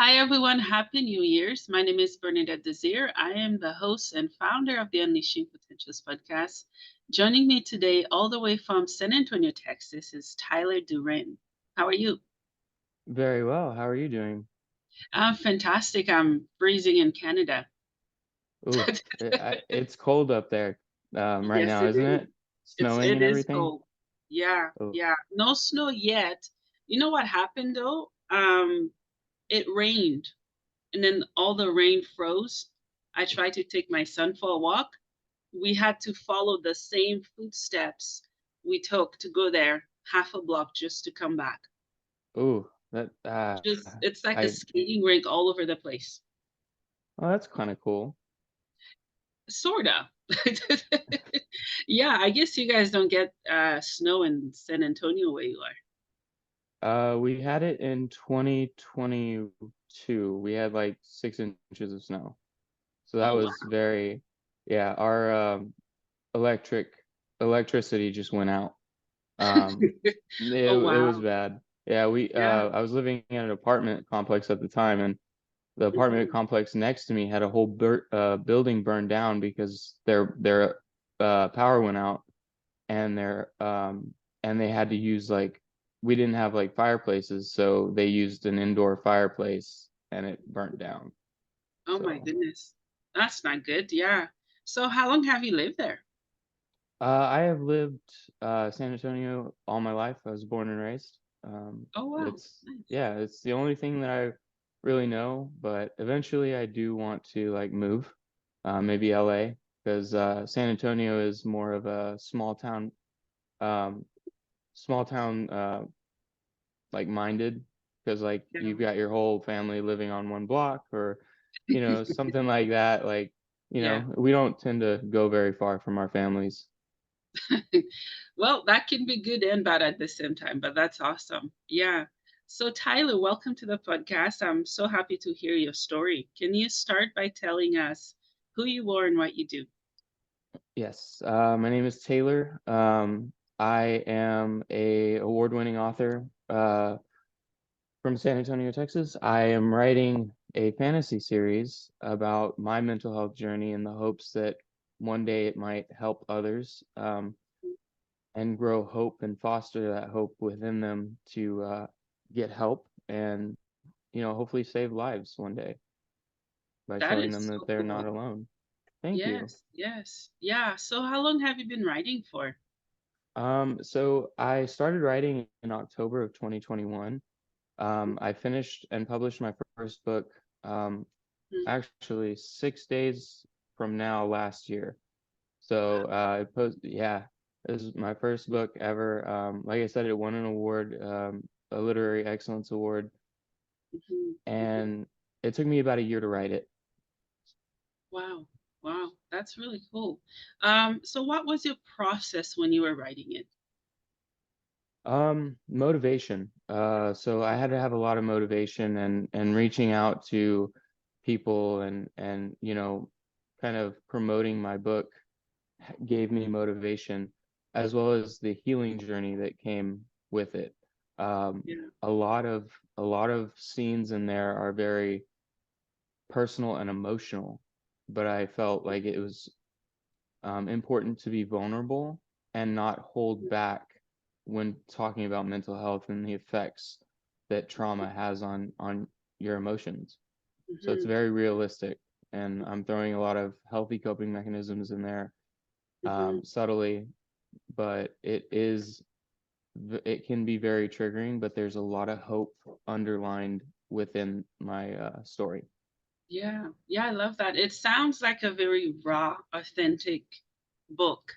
Hi, everyone. Happy New Year's. My name is Bernadette Desir. I am the host and founder of the Unleashing Potentials podcast. Joining me today, all the way from San Antonio, Texas, is Tyler Duran. How are you? Very well. How are you doing? I'm fantastic. I'm freezing in Canada. Ooh, it's cold up there right Yes, now, it isn't is. it? Snowing It and is everything? cold. Yeah, Oh, yeah. No snow yet. You know what happened though? It rained, and then all the rain froze. I tried to take my son for a walk. We had to follow the same footsteps we took to go there, half a block just to come back. ooh, that Just it's like a I skating rink all over the place. oh, that's kind of cool. Sorta. Yeah, I guess you guys don't get snow in San Antonio where you are. We had it in 2022. We had like 6 inches of snow. So that Oh wow. was very, yeah, our electric electricity just went out. Oh It was wow. bad. Yeah, Yeah. I was living in an apartment complex at the time, and the apartment Mhm. complex next to me had a whole building burned down because their power went out, and they had to use like, we didn't have like fireplaces, so they used an indoor fireplace and it burnt down. Oh my So goodness. That's not good. Yeah. So how long have you lived there? I have lived San Antonio all my life. I was born and raised. Oh wow. It's Nice. Yeah, it's the only thing that I really know, but eventually I do want to like move, maybe LA, because San Antonio is more of a um, small town like minded, because like you've Yeah. got your whole family living on one block, or something like that. Like, Yeah. we don't tend to go very far from our families. Well, that can be good and bad at the same time, but that's awesome. Yeah. So, Tyler, welcome to the podcast. I'm so happy to hear your story. Can you start by telling us who you are and what you do? Yes, my name is Taylor. I am a award-winning author from San Antonio, Texas. I am writing a fantasy series about my mental health journey in the hopes that one day it might help others, and grow hope and foster that hope within them to get help and, hopefully save lives one day by That showing is them that so they're not cool. alone. Thank you. Yes, yes. Yeah. So, how long have you been writing for? So I started writing in October of 2021. I finished and published my first book, Mhm. actually 6 days from now last year. So yeah, this is my first book ever. Like I said, it won an award, a literary excellence award, Mhm. Mhm. and it took me about a year to write it. Wow. Wow. That's really cool. So, what was your process when you were writing it? Motivation. So I had to have a lot of motivation, and reaching out to people, and kind of promoting my book gave me motivation, as well as the healing journey that came with it. Um, Yeah. a lot of scenes in there are very personal and emotional, but I felt like it was important to be vulnerable and not hold back when talking about mental health and the effects that trauma has on your emotions. So it's Mhm. very realistic, and I'm throwing a lot of healthy coping mechanisms in there, Mhm. subtly, but it can be very triggering, but there's a lot of hope underlined within my story. Yeah, yeah, I love that. It sounds like a very raw, authentic book.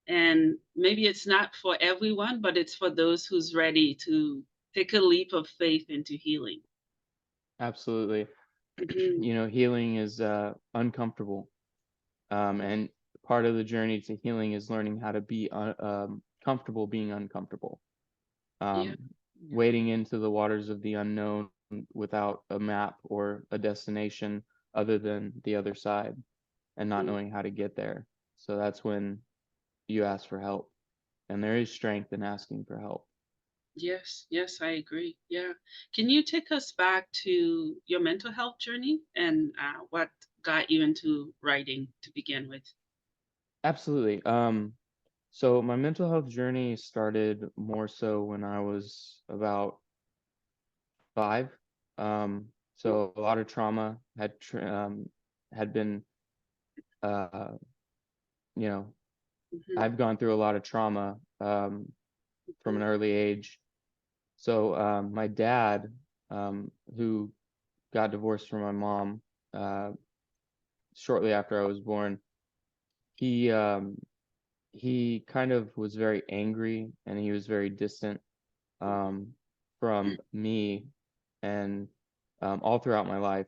And maybe it's not for everyone, but it's for those who's ready to take a leap of faith into healing. Absolutely. Hmm. Healing is uncomfortable. And part of the journey to healing is learning how to be comfortable being uncomfortable. Yeah, Um, yeah. Wading into the waters of the unknown without a map or a destination other than the other side, and not Mm. knowing how to get there. So that's when you ask for help. And there is strength in asking for help. Yes, yes, I agree. Yeah. Can you take us back to your mental health journey and what got you into writing to begin with? Absolutely. So my mental health journey started more so when I was about 5. So a lot of trauma had been, uh, you know, Mm-hmm. I've gone through a lot of trauma from an early age. So my dad, who got divorced from my mom uh, shortly after I was born, he he kind of was very angry and he was very distant um, from me and all throughout my life.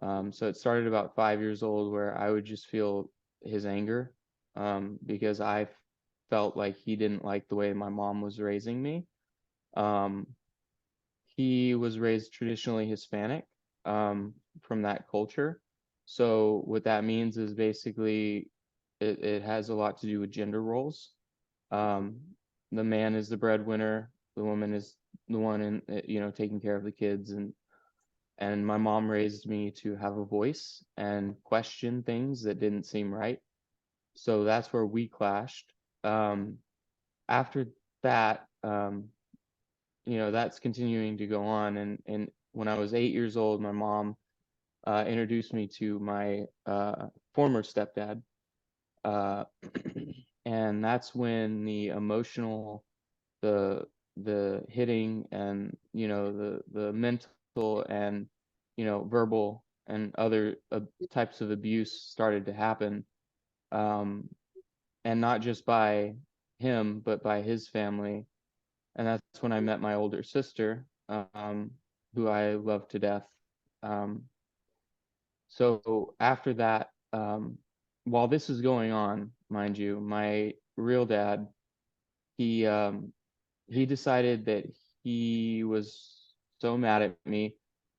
So it started about 5 years old where I would just feel his anger because I felt like he didn't like the way my mom was raising me. Um, he was raised traditionally Hispanic from that culture. So what that means is basically it has a lot to do with gender roles. Um, the man is the breadwinner, the woman is the one in taking care of the kids, and my mom raised me to have a voice and question things that didn't seem right. So that's where we clashed. After that, that's continuing to go on, and when I was 8 years old, my mom introduced me to my former stepdad, uh, and that's when the emotional, the the hitting, and the mental and verbal and other types of abuse started to happen, um, and not just by him but by his family. And that's when I met my older sister, who I love to death. um, so after that, while this is going on, mind you, my real dad, he he decided that he was so mad at me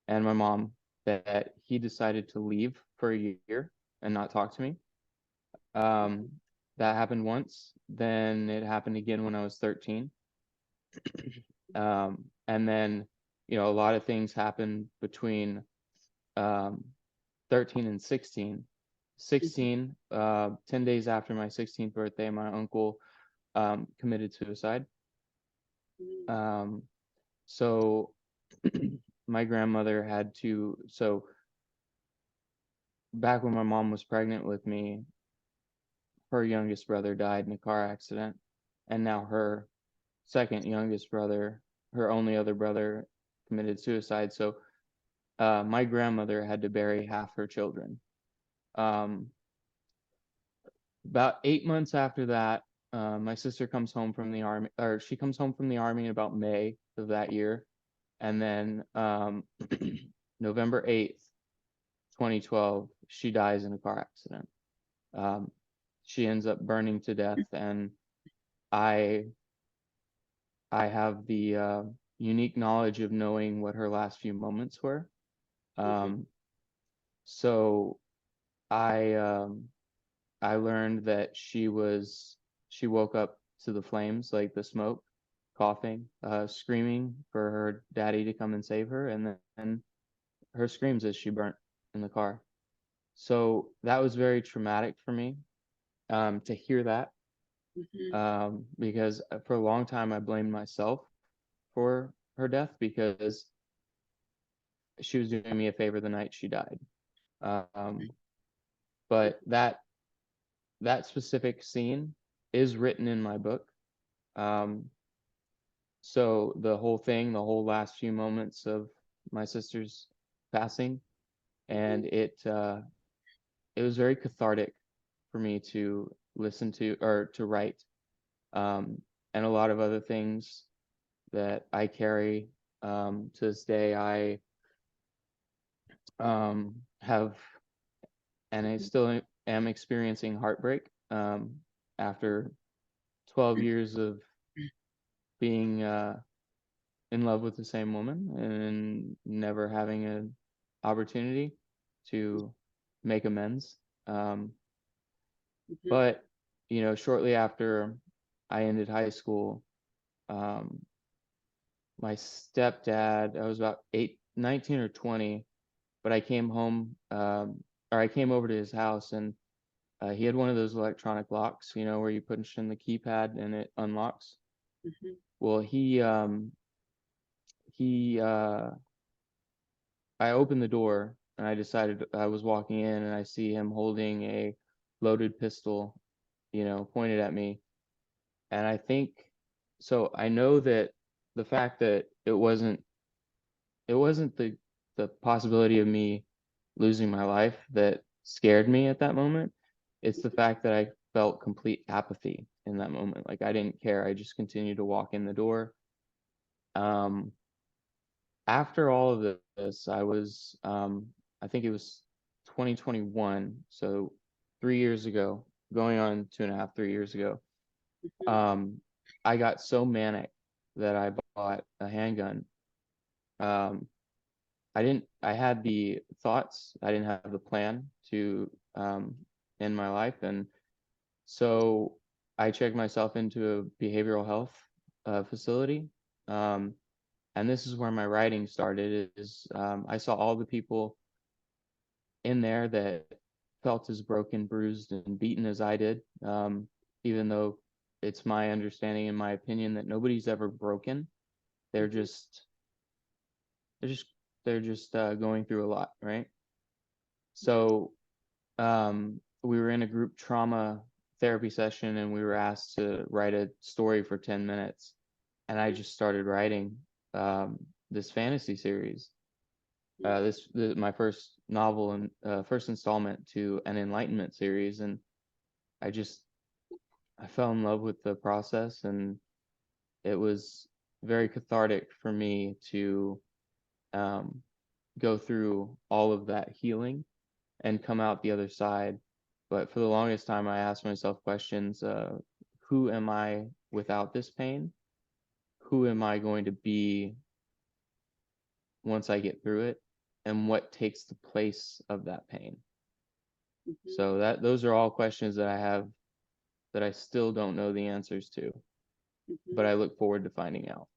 and my mom that he decided to leave for a year and not talk to me. Um, that happened once. Then it happened again when I was 13. And then, a lot of things happened between um, 13 and 16. 16, 10 days after my 16th birthday, my uncle committed suicide. Um, so my grandmother had to, so back when my mom was pregnant with me, her youngest brother died in a car accident. And now her second youngest brother, her only other brother, committed suicide. So my grandmother had to bury half her children. Um, about 8 months after that, my sister comes home from the army, or she comes home from the army in about May of that year. And then November 8th, 2012, she dies in a car accident. Um, she ends up burning to death, and I I have the unique knowledge of knowing what her last few moments were. Mm-hmm. Um, so I I learned that she woke up to the flames, like the smoke, coughing, screaming for her daddy to come and save her, and then her screams as she burnt in the car. So that was very traumatic for me to hear that, Mm-hmm. because for a long time I blamed myself for her death because she was doing me a favor the night she died. Um, but that specific scene is written in my book. Um, so the whole thing, the whole last few moments of my sister's passing, Mm-hmm. and it was very cathartic for me to listen to or to write, um, and a lot of other things that I carry to this day. I have, and I still am experiencing heartbreak after 12 years of being in love with the same woman and never having an opportunity to make amends. Um, Mm-hmm. but shortly after I ended high school, um, my stepdad. I was about 19 or 20, but I came home, or I came over to his house, and he had one of those electronic locks, where you punch in the keypad and it unlocks. Mhm. Well, he I opened the door and I decided I was walking in and I see him holding a loaded pistol, pointed at me. And I think so I know that the fact that it wasn't the possibility of me losing my life that scared me at that moment. It's the fact that I felt complete apathy in that moment. Like I didn't care. I just continued to walk in the door. Um, After all of this, I think it was 2021, so 3 years ago, going on 2.5, 3 years ago. Mhm. Um, I got so manic that I bought a handgun. Um, I had the thoughts, I didn't have the plan to end my life. And so I checked myself into a behavioral health facility. Um, and this is where my writing started is I saw all the people in there that felt as broken, bruised, and beaten as I did. Even though it's my understanding and my opinion that nobody's ever broken. They're Mhm. just they're just they're just going through a lot, right? So we were in a group trauma therapy session and we were asked to write a story for 10 minutes. And I just started writing this fantasy series. My first novel and first installment to an Enlightenment series. And I just, I fell in love with the process, and it was very cathartic for me to um, go through all of that healing and come out the other side. But for the longest time, I asked myself questions: who am I without this pain? Who am I going to be once I get through it? And what takes the place of that pain? Mhm. So those are all questions that I have that I still don't know the answers to, but Mhm. I look forward to finding out.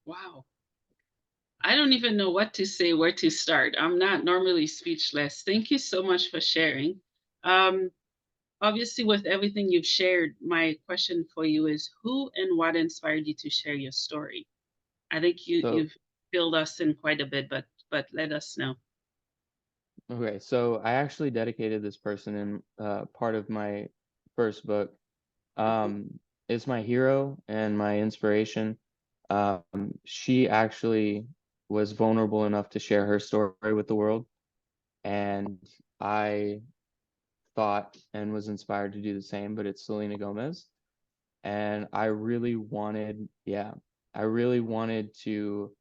Wow. I don't even know what to say, where to start. I'm not normally speechless. Thank you so much for sharing. Um, Obviously, with everything you've shared, my question for you is who and what inspired you to share your story? I think So, you've filled us in quite a bit, but let us know. okay, so I actually dedicated this person in part of my first book. Mhm. Um, is my hero and my inspiration. She actually was vulnerable enough to share her story with the world, and I thought and was inspired to do the same, but it's Selena Gomez. And I really wanted to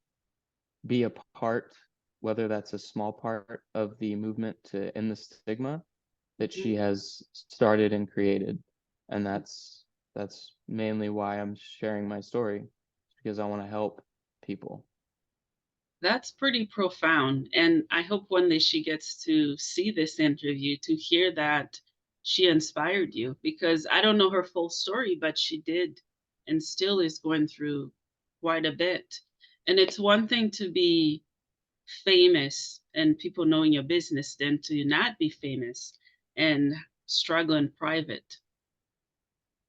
be a part, whether that's a small part of the movement to end the stigma that she Mhm. has started and created. And that's mainly why I'm sharing my story, because I want to help people. That's pretty profound. And I hope one day she gets to see this interview to hear that she inspired you because I don't know her full story, but she did and still is going through quite a bit. And it's one thing to be famous and people knowing your business than to not be famous and struggle in private.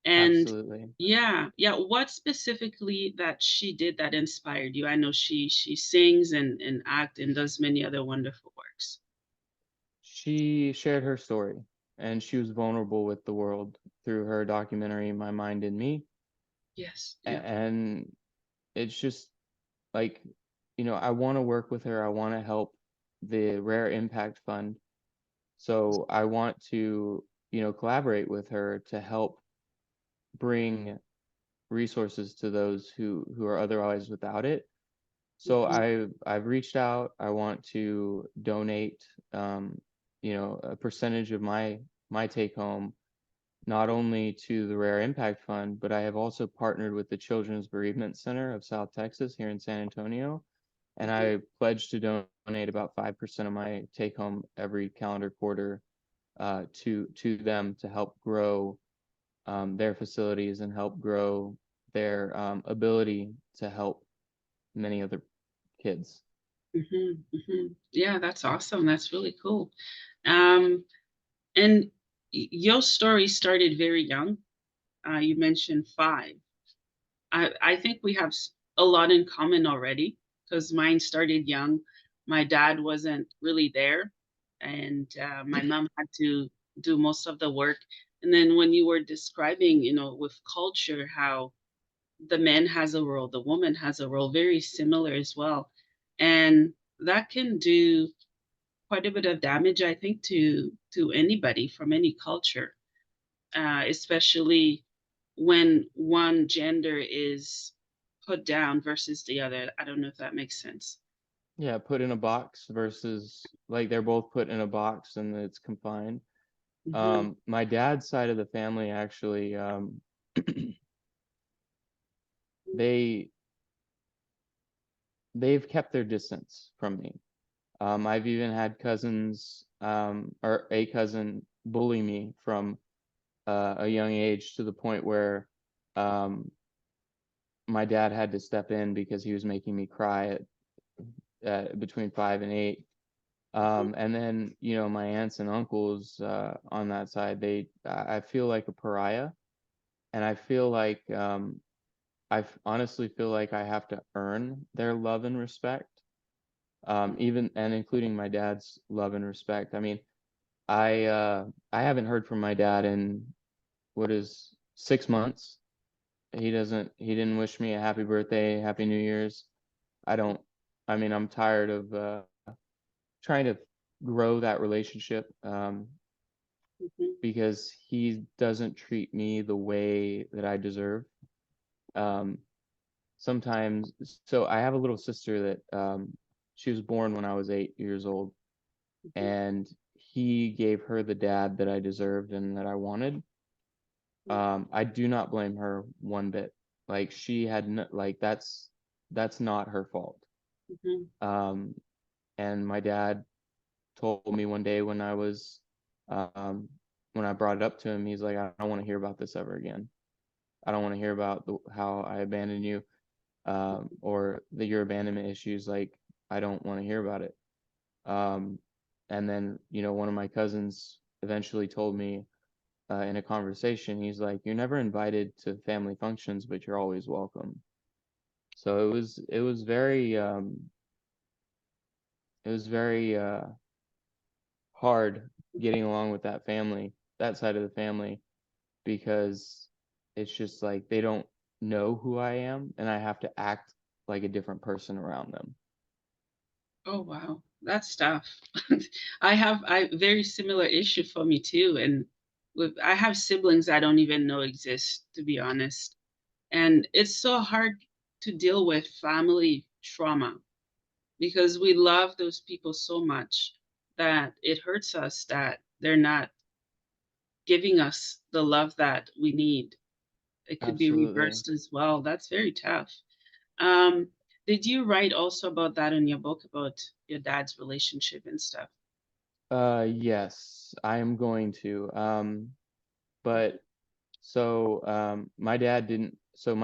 And Absolutely. yeah, yeah, what specifically that she did that inspired you? I know she sings and act and does many other wonderful works. She shared her story, and she was vulnerable with the world through her documentary My Mind and Me. Yes, yeah. And it's just like, I want to work with her. I want to help the Rare Impact Fund. So I want to, collaborate with her to help bring resources to those who are otherwise without it. So Mhm, I've reached out. I want to donate, a percentage of my take home, not only to the Rare Impact Fund, but I have also partnered with the Children's Bereavement Center of South Texas here in San Antonio, and mhm. I pledge to donate about 5% of my take home every calendar quarter to them to help grow their facilities and help grow their ability to help many other kids. Yeah, that's awesome. That's really cool. Um, and your story started very young. You mentioned 5. I think we have a lot in common already because mine started young. My dad wasn't really there, and my mom had to do most of the work. And then when you were describing, with culture, how the man has a role, the woman has a role, very similar as well. And that can do quite a bit of damage, I think, to anybody from any culture, especially when one gender is put down versus the other. I don't know if that makes sense. Yeah, put in a box versus like they're both put in a box and it's confined. Hmm. My dad's side of the family actually, they they've kept their distance from me. I've even had cousins, or a cousin bully me from a young age to the point where um, my dad had to step in because he was making me cry at between 5 and 8. And then, my aunts and uncles on that side, I feel like a pariah, and I feel like honestly feel like I have to earn their love and respect, even and including my dad's love and respect. I mean, I haven't heard from my dad in what is 6 months. He didn't wish me a happy birthday, happy New Year's. I don't, I mean, I'm tired of trying to grow that relationship, Hmm. because he doesn't treat me the way that I deserve. Um, Sometimes, so I have a little sister that she was born when I was 8 years old, Hmm. and he gave her the dad that I deserved and that I wanted. I do not blame her one bit. Like she had no, like that's not her fault. Hmm. Um, and my dad told me one day um, when I brought it up to him, he's like, I don't want to hear about this ever again. I don't want to hear about how I abandoned you, or your abandonment issues. Like, I don't want to hear about it. Um, and then, one of my cousins eventually told me in a conversation, he's like, "You're never invited to family functions, but you're always welcome." So it was very hard getting along with that side of the family, because it's just like they don't know who I am, and I have to act like a different person around them. Oh wow, that's tough. I very similar issue for me too, and I have siblings I don't even know exist, to be honest, and it's so hard to deal with family trauma because we love those people so much that it hurts us that they're not giving us the love that we need. It could be Absolutely. reversed as well. That's very tough. Um, did you write also about that in your book about your dad's relationship and stuff? Yes, I am going to. But so my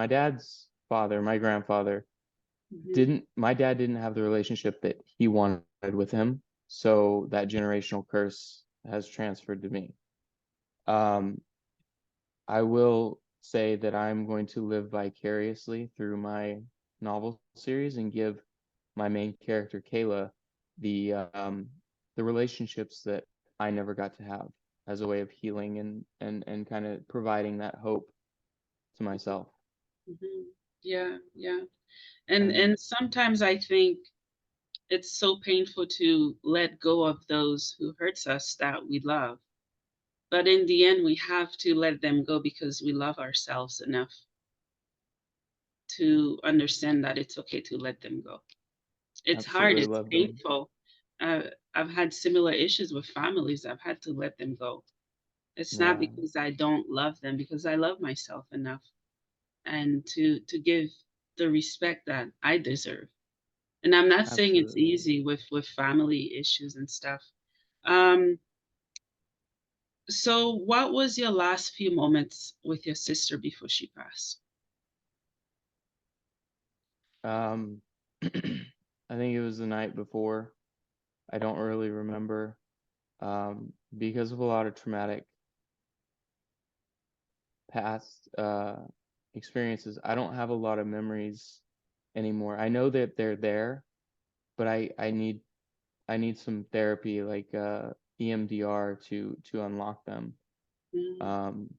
dad's father, my grandfather, Hmm. my dad didn't have the relationship that he wanted with him. So that generational curse has transferred to me. Um, I will say that I'm going to live vicariously through my novel series and give my main character Kayla the um, the relationships that I never got to have, as a way of healing and kind of providing that hope to myself. Hmm. Yeah, yeah. And And sometimes I think it's so painful to let go of those who hurts us that we love. But in the end, we have to let them go because we love ourselves enough to understand that it's okay to let them go. It's hard, absolutely it's love them. painful. I've had similar issues with families. I've had to let them go. It's not Yeah, because I don't love them, because I love myself enough and to give the respect that I deserve. And I'm not saying it's absolutely. easy with family issues and stuff. Um, so what was your last few moments with your sister before she passed? I think it was the night before. I don't really remember, because of a lot of traumatic past experiences. I don't have a lot of memories anymore. I know that they're there, but I need some therapy like EMDR to unlock them. Mm, Um,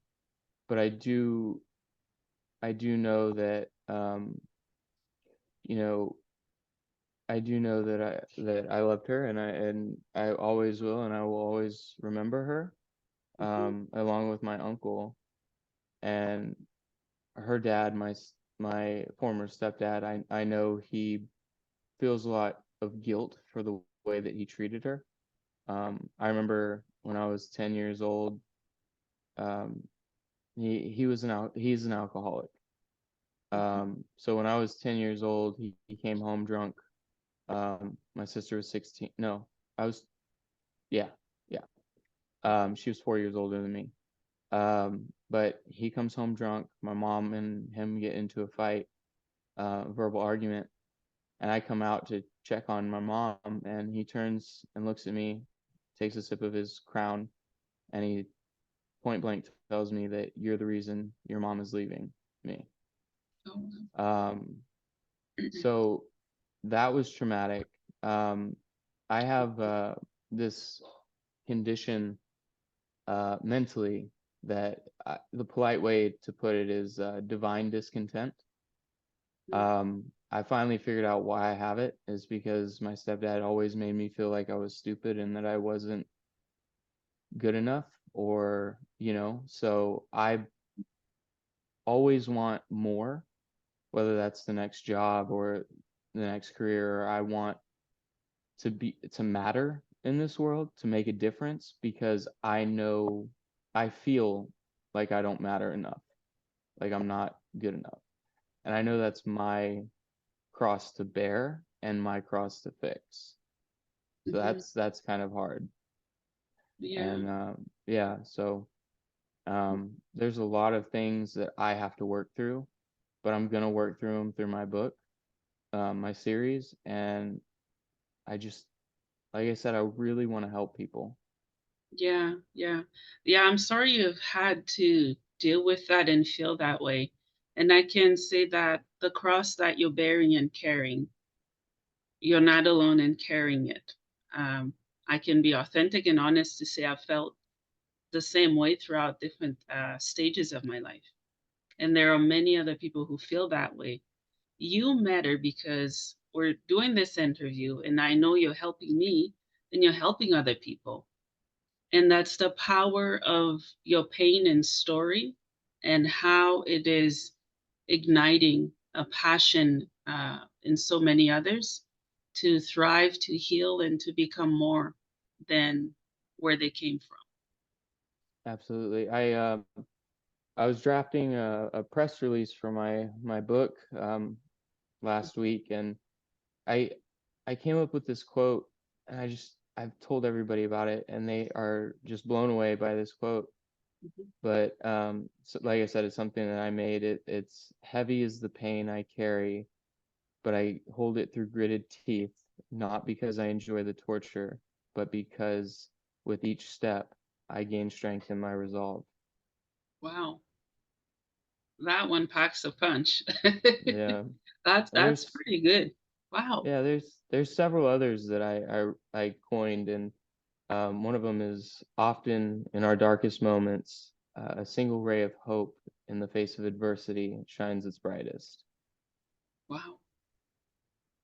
but I do know that you know I do know that I loved her, and I always will, and I will always remember her, mhm, along with my uncle and her dad, my former stepdad. I know he feels a lot of guilt for the way that he treated her. I remember when I was 10 years old, um, he's an alcoholic. mhm, So when I was 10 years old, he came home drunk. My sister was 16. No, I was, yeah, yeah. She was 4 years older than me. But he comes home drunk. My mom and him get into a fight, verbal argument, and I come out to check on my mom, and he turns and looks at me, takes a sip of his crown, and he point blank tells me that you're the reason your mom is leaving me. oh, Um, so that was traumatic. Um, I have this condition mentally that the polite way to put it is divine discontent. I finally figured out why I have it is because my stepdad always made me feel like I was stupid and that I wasn't good enough, or, so I always want more, whether that's the next job or the next career. I want to matter in this world, to make a difference, because I feel like I don't matter enough, like I'm not good enough. And I know that's my cross to bear and my cross to fix. So mhm, that's kind of hard. yeah, And yeah, so there's a lot of things that I have to work through, but I'm gonna work through them through my book, my series, and I just, like I said, I really want to help people. yeah, yeah, yeah. I'm sorry you've had to deal with that and feel that way. And I can say that the cross that you're bearing and carrying, you're not alone in carrying it. Um, I can be authentic and honest to say I felt the same way throughout different stages of my life. And there are many other people who feel that way. You matter because we're doing this interview, and I know you're helping me, and you're helping other people. And that's the power of your pain and story, and how it is igniting a passion in so many others to thrive, to heal, and to become more than where they came from. Absolutely. I was drafting a press release for my book last week, and I I came up with this quote, and I've told everybody about it, and they are just blown away by this quote. Mhm. But so, like I said, it's something that I made. It's heavy is the pain I carry, but I hold it through gritted teeth, not because I enjoy the torture, but because with each step I gain strength in my resolve. Wow, that one packs a punch. Yeah. That's There's pretty good. Wow. Yeah, there's several others that I coined, and one of them is often in our darkest moments, a single ray of hope in the face of adversity shines its brightest. Wow.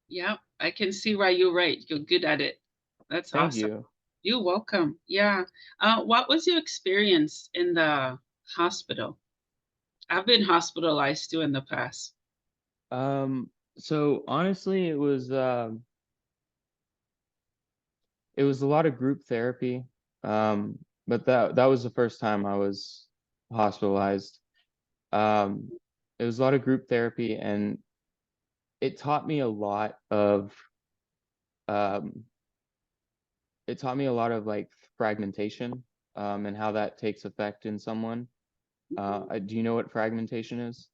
Yeah, I can see why you're right. You're good at it. That's Thank awesome. you. You're welcome. Yeah. What was your experience in the hospital? I've been hospitalized too in the past. So honestly, it was a lot of group therapy. But that was the first time I was hospitalized. Um, it was a lot of group therapy, and it taught me a lot of um, it taught me a lot of like fragmentation, and how that takes effect in someone. Mhm. Do you know what fragmentation is?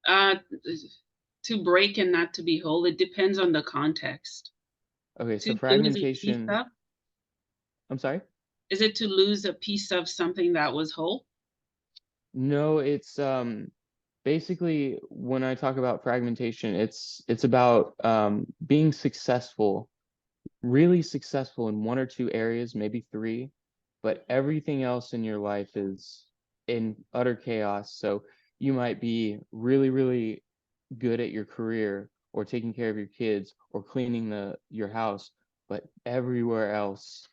Uh, To break and not to be whole, it depends on the context. Okay, To so lose a piece fragmentation, of, I'm sorry? is it to lose a piece of something that was whole? No, it's basically when I talk about fragmentation, it's about being successful, really successful in one or two areas, maybe three, but everything else in your life is in utter chaos. So you might be really, really good at your career or taking care of your kids or cleaning your house, but everywhere else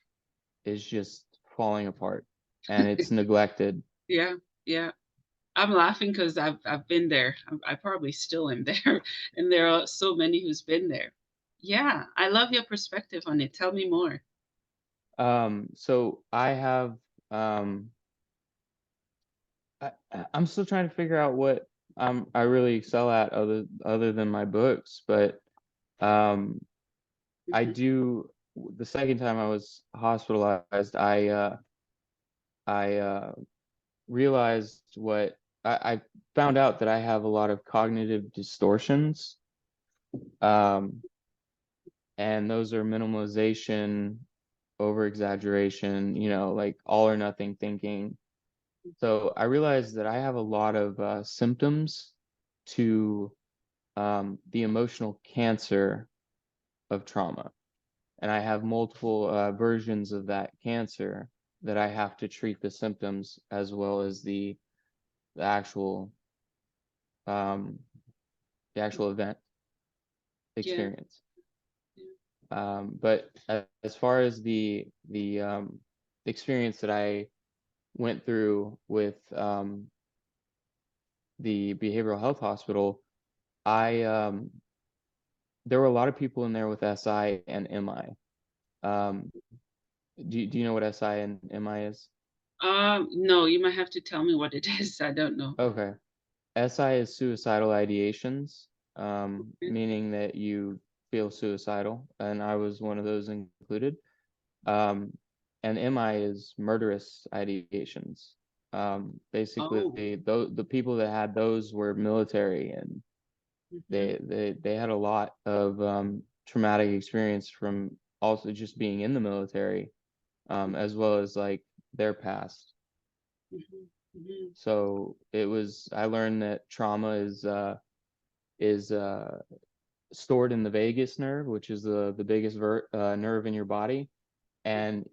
is just falling apart and it's neglected. Yeah, yeah. I'm laughing because I've been there. I probably still am there, and there are so many who's been there. Yeah, I love your perspective on it. Tell me more. So I have I'm still trying to figure out what I really excel at other than my books, but um I Mhm. do the second time I was hospitalized, I realized I found out that I have a lot of cognitive distortions. Um and those are minimalization, over exaggeration, like all or nothing thinking. So I realized that I have a lot of symptoms to the emotional cancer of trauma. And I have multiple versions of that cancer that I have to treat the symptoms as well as the actual um, the actual event Yeah, experience. yeah. But as far as the experience that I went through with the behavioral health hospital, I there were a lot of people in there with SI and MI. Um, do you know what SI and MI is? No, you might have to tell me what it is. I don't know. Okay. SI is suicidal ideations, Okay. meaning that you feel suicidal, and I was one of those included. Um, and MI is murderous ideations. Basically, Oh. the people that had those were military, and Hmm. they had a lot of traumatic experience from also just being in the military, as well as like their past. Hmm. Hmm. So I learned that trauma is stored in the vagus nerve, which is the biggest nerve in your body, and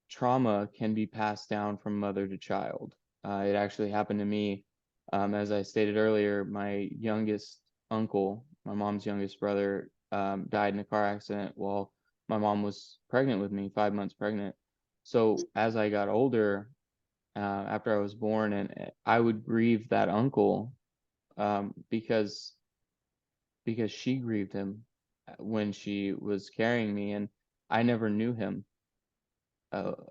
trauma can be passed down from mother to child. It actually happened to me. As I stated earlier, my youngest uncle, my mom's youngest brother, died in a car accident while my mom was pregnant with me, 5 months pregnant. So as I got older, after I was born, and I would grieve that uncle because she grieved him when she was carrying me, and I never knew him.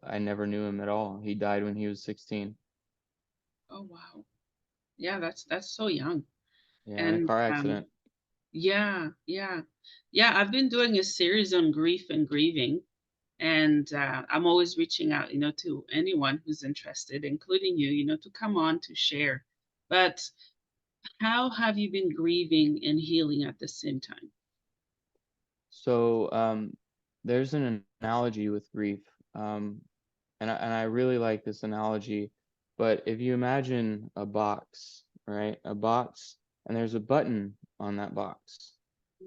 I never knew him at all. He died when he was 16. Oh wow. Yeah, that's so young. Yeah, in a And car accident. yeah, yeah. Yeah, I've been doing a series on grief and grieving, and I'm always reaching out, to anyone who's interested, including you, to come on to share. But how have you been grieving and healing at the same time? So there's an analogy with grief, and I really like this analogy. But if you imagine a box, right? A box, and there's a button on that box,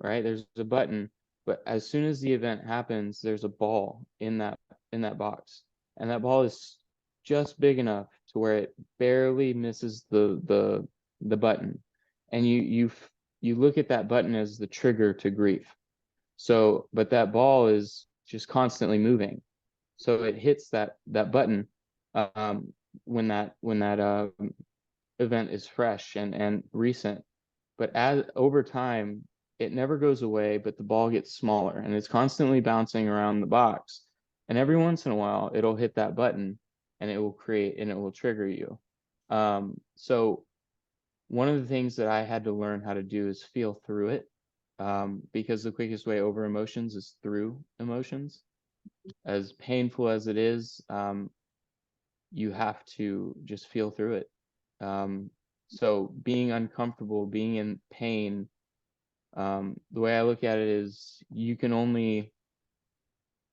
right? There's a button, but as soon as the event happens, there's a ball in that box, and that ball is just big enough to where it barely misses the button, and you look at that button as the trigger to grief. So, but that ball is just constantly moving. So it hits that button um, when that event is fresh and recent. But as over time, it never goes away, but the ball gets smaller and it's constantly bouncing around the box. And every once in a while, it'll hit that button and it will trigger you. So one of the things that I had to learn how to do is feel through it, because the quickest way over emotions is through emotions. As painful as it is, you have to just feel through it. So being uncomfortable, being in pain, The way I look at it is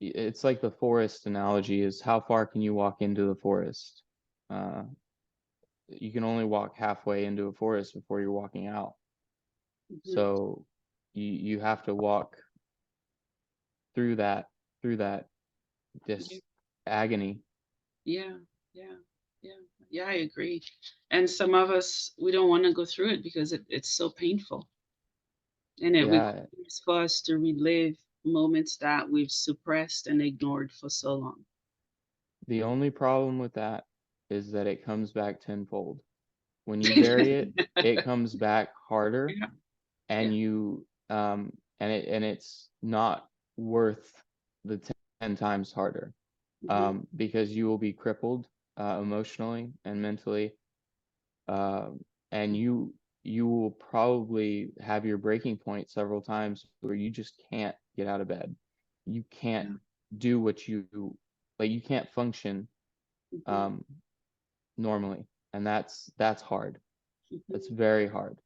it's like the forest analogy is how far can you walk into the forest? Uh, you can only walk halfway into a forest before you're walking out. Mhm. So you have to walk through that Yeah, this agony. yeah, yeah, yeah, yeah, I agree. And some of us, we don't want to go through it because it's so painful. And it Yeah, requires for us to relive moments that we've suppressed and ignored for so long. the only problem with that is that it comes back tenfold. When you bury it, it comes back harder, Yeah, and yeah. it's not worth the 10 times harder, Hmm. because you will be crippled, emotionally and mentally, and you will probably have your breaking point several times where you just can't get out of bed. You can't Yeah. do what you like. You can't function, Hmm. um, normally, and that's hard. That's Hmm. very hard.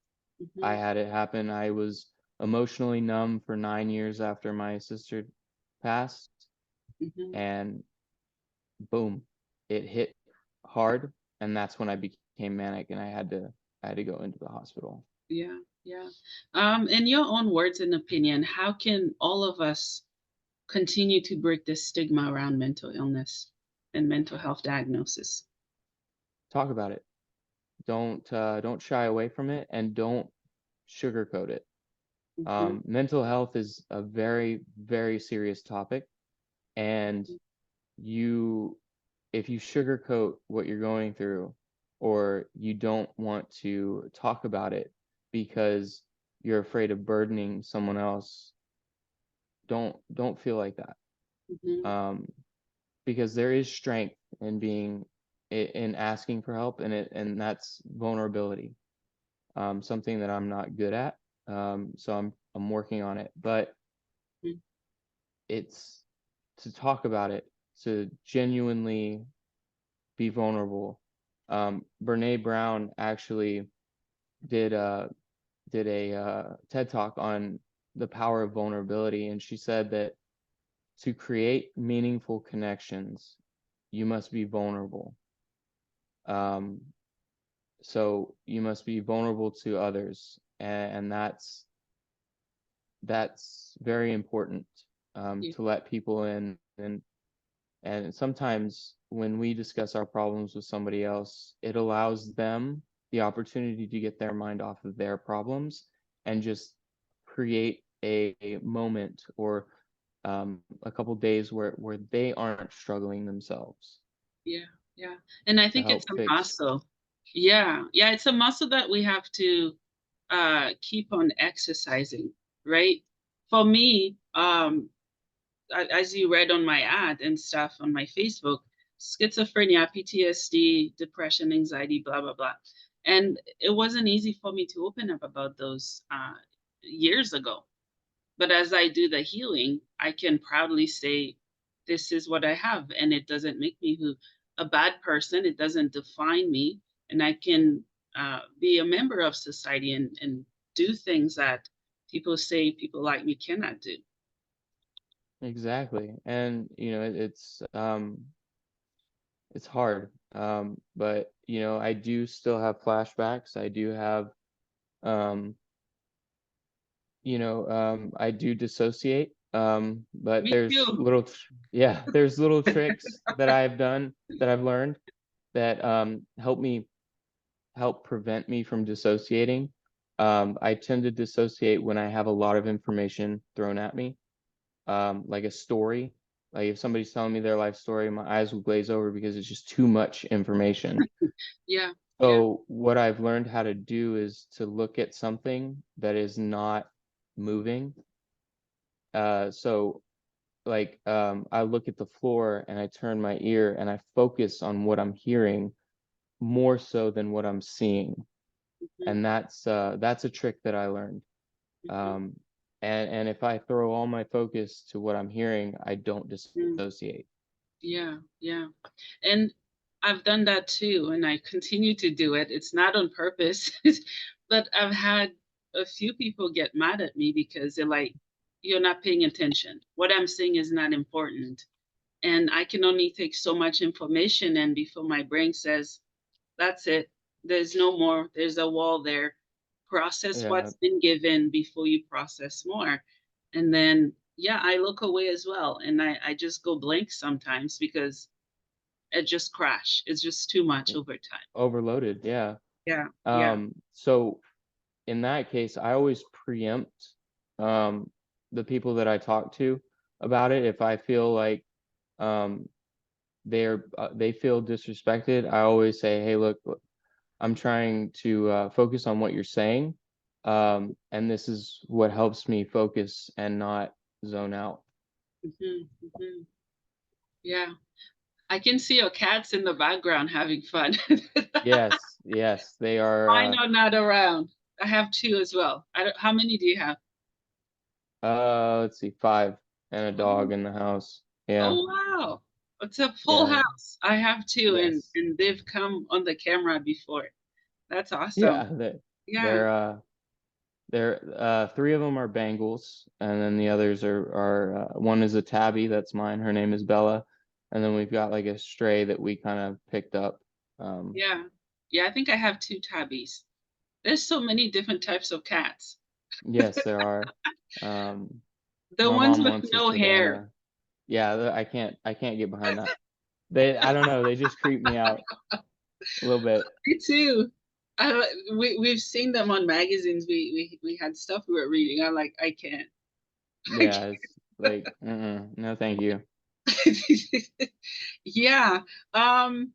I Hmm. had it happen. I was emotionally numb for 9 years after my sister passed, Hmm. and boom, it hit hard, and that's when I became manic, and I had to go into the hospital. Yeah, yeah. In your own words and opinion, how can all of us continue to break this stigma around mental illness and mental health diagnosis? Talk about it. Don't shy away from it, and don't sugarcoat it. Hmm. Mental health is a very, very serious topic, and you if you sugarcoat what you're going through, or you don't want to talk about it because you're afraid of burdening someone else, don't feel like that. Hmm. Um, because there is strength in in asking for help, and that's vulnerability. Something that I'm not good at. So I'm working on it, but it's to talk about it, to genuinely be vulnerable. Brene Brown actually did uh did a TED talk on the power of vulnerability, and she said that to create meaningful connections, you must be vulnerable. Um, so you must be vulnerable to others, and that's very important, Yeah, to let people in. And sometimes when we discuss our problems with somebody else, it allows them the opportunity to get their mind off of their problems and just create a moment, or a couple days where they aren't struggling themselves, yeah, yeah. And I to think it's help a fix. muscle. Yeah, yeah, it's a muscle that we have to keep on exercising, right? For me, as you read on my ad and stuff on my Facebook, schizophrenia, PTSD, depression, anxiety, blah, blah, blah. And it wasn't easy for me to open up about those years ago. But as I do the healing, I can proudly say, this is what I have. And it doesn't make me a bad person. It doesn't define me. And I can be a member of society and do things that people say people like me cannot do. Exactly. And it's hard. But I do still have flashbacks. I do have, um I do dissociate. But Me too. there's little tricks that I've done, that I've learned, that help prevent me from dissociating. I tend to dissociate when I have a lot of information thrown at me, like a story. Like if somebody's telling me their life story, my eyes will glaze over because it's just too much information. Yeah, yeah. So what I've learned how to do is to look at something that is not moving. So like, I look at the floor and I turn my ear and I focus on what I'm hearing more so than what I'm seeing. Mhm, And that's a trick that I learned. mhm, Um, and if I throw all my focus to what I'm hearing, I don't mm. dissociate. Yeah, yeah. And I've done that too, and I continue to do it. It's not on purpose, but I've had a few people get mad at me because they're like, you're not paying attention. What I'm saying is not important. And I can only take so much information, and before my brain says, that's it, there's no more, there's a wall there. Process Yeah, what's been given before you process more. And then, yeah, I look away as well. And I just go blank sometimes because it just crash. It's just too much over time. overloaded. Yeah. Yeah, yeah. So in that case, I always preempt um, the people that I talk to about it. If I feel like um, they feel disrespected, I always say, "Hey, look, I'm trying to focus on what you're saying, and this is what helps me focus and not zone out." Hmm, hmm. Yeah. I can see your cats in the background having fun. Yes, yes, they are. Mine are not around. I have two as well. How many do you have? Let's see, five and a dog Oh, in the house. Yeah, oh wow. It's a full yeah, house. I have two, yes, and they've come on the camera before. That's awesome. yeah. They, Yeah, they're three of them are Bengals, and then the others are one is a tabby, that's mine. Her name is Bella, and then we've got like a stray that we kind of picked up. Um, yeah. Yeah, I think I have two tabbies. There's so many different types of cats. yes, there are. Um, The my ones mom with wants a no hair. Savannah. Yeah, I can't get behind that. I don't know, they just creep me out a little bit. Me too. We've seen them on magazines. We had stuff we were reading. I'm like, I can't. I Yeah, it's like, no, thank you. can't. Yeah. Um,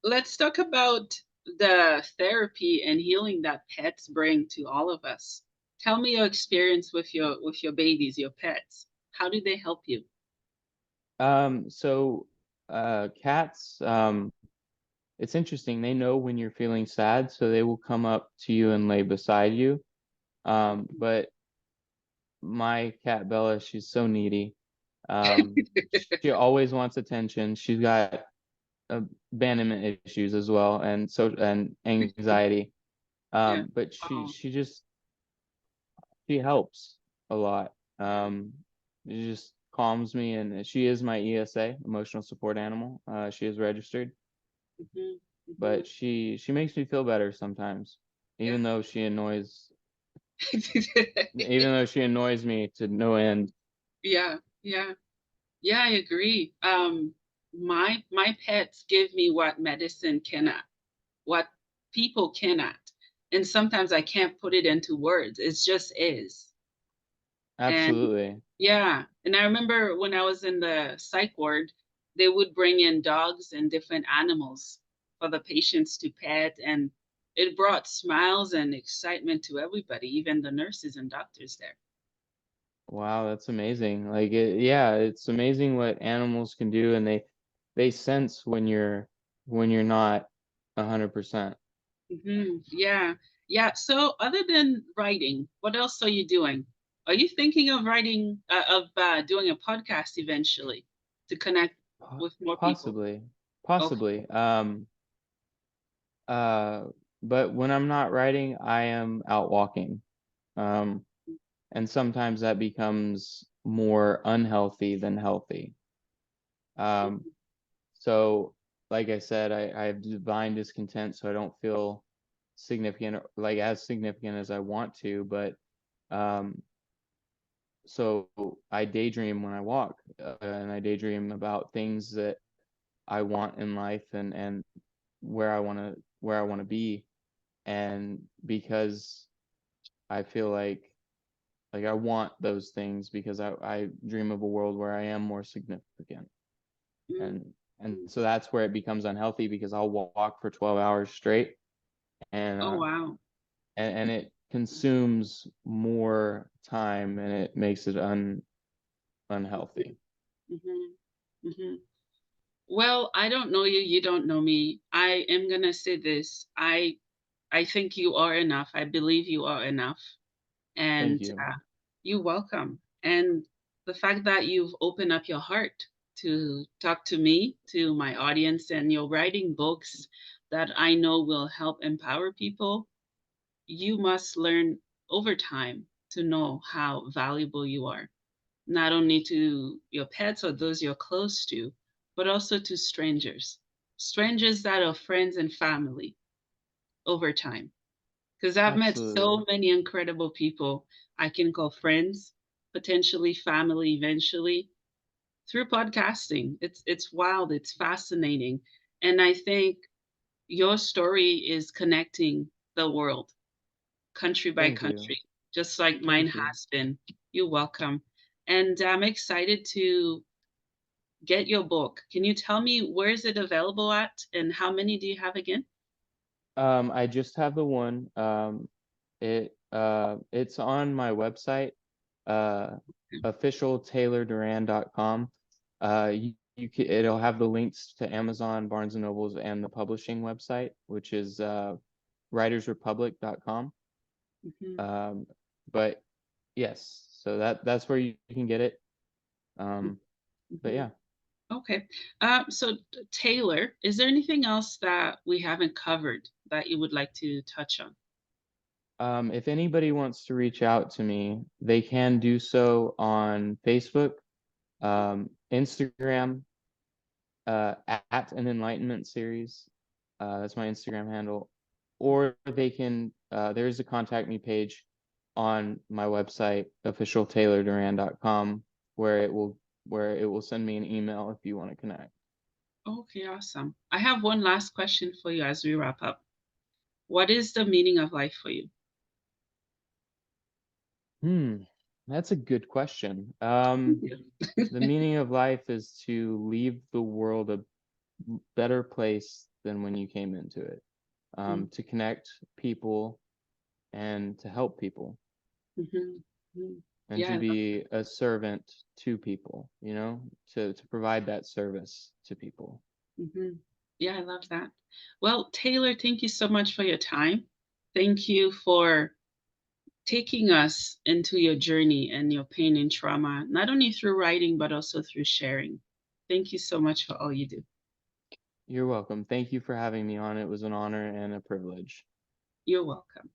let's talk about the therapy and healing that pets bring to all of us. Tell me your experience with your babies, your pets. How do they help you? So, cats, it's interesting. They know when you're feeling sad, so they will come up to you and lay beside you. But my cat Bella, she's so needy. She always wants attention. She's got abandonment issues as well, and anxiety. Yeah. But she Oh, she just she helps a lot. It just calms me, and she is my ESA, emotional support animal. She is registered, hmm, hmm. but she makes me feel better sometimes, Yeah. even though she annoys even though she annoys me to no end. Yeah, yeah. Yeah, I agree. My pets give me what medicine cannot, what people cannot. And sometimes I can't put it into words. It just is. And Absolutely. yeah, and I remember when I was in the psych ward, they would bring in dogs and different animals for the patients to pet, and it brought smiles and excitement to everybody, even the nurses and doctors there. Wow, that's amazing. Yeah, it's amazing what animals can do, and they sense when you're not 100%. Yeah, yeah. So, other than writing, what else are you doing? Are you thinking of writing, of doing a podcast eventually to connect with more people? Possibly, Okay. possibly. Uh, but when I'm not writing, I am out walking. Um, and sometimes that becomes more unhealthy than healthy. Um, so like I said, I have divine discontent, so I don't feel significant, like as significant as I want to, but um, so I daydream when I walk, and I daydream about things that I want in life, and where I want to be, and because I feel like I want those things because I dream of a world where I am more significant, Mm. and so that's where it becomes unhealthy because I'll walk for 12 hours straight, and Oh, wow. and it consumes more time, and it makes it unhealthy. Hmm, hmm. Well, I don't know you. You don't know me. I am gonna say this. I think you are enough. I believe you are enough. Thank And you. you're welcome. And the fact that you've opened up your heart to talk to me, to my audience, and you're writing books that I know will help empower people, you must learn. over time to know how valuable you are, not only to your pets or those you're close to, but also to strangers, strangers that are friends and family over time. Because I've met Absolutely. so many incredible people I can call friends, potentially family eventually, through podcasting. It's wild, it's fascinating. And I think your story is connecting the world, country by Thank you. country, just like mine Thank you. has been. You're welcome. And I'm excited to get your book. Can you tell me where is it available at and how many do you have again? I just have the one. It's on my website, uh, officialtaylorduran.com. It'll have the links to Amazon, Barnes and Nobles, and the publishing website, which is writersrepublic.com. Mhm, Um, but yes, so that's where you can get it. Um, but mhm. yeah. Okay. So, Taylor, is there anything else that we haven't covered that you would like to touch on? If anybody wants to reach out to me, they can do so on Facebook, Instagram, at an enlightenment series. That's my Instagram handle. Or they can, there's a contact me page on my website, officialtaylorduran.com, where it will send me an email if you want to connect. Okay, awesome. I have one last question for you as we wrap up. What is the meaning of life for you? Hmm, that's a good question. The meaning of life is to leave the world a better place than when you came into it. Mhm, To connect people and to help people mhm, mhm. and Yeah, to I love be a servant to people, to provide that service to people. Yeah, I love that. Well, Taylor, thank you so much for your time. Thank you for taking us into your journey and your pain and trauma, not only through writing, but also through sharing. Thank you so much for all you do. You're welcome. Thank you for having me on. It was an honor and a privilege. You're welcome.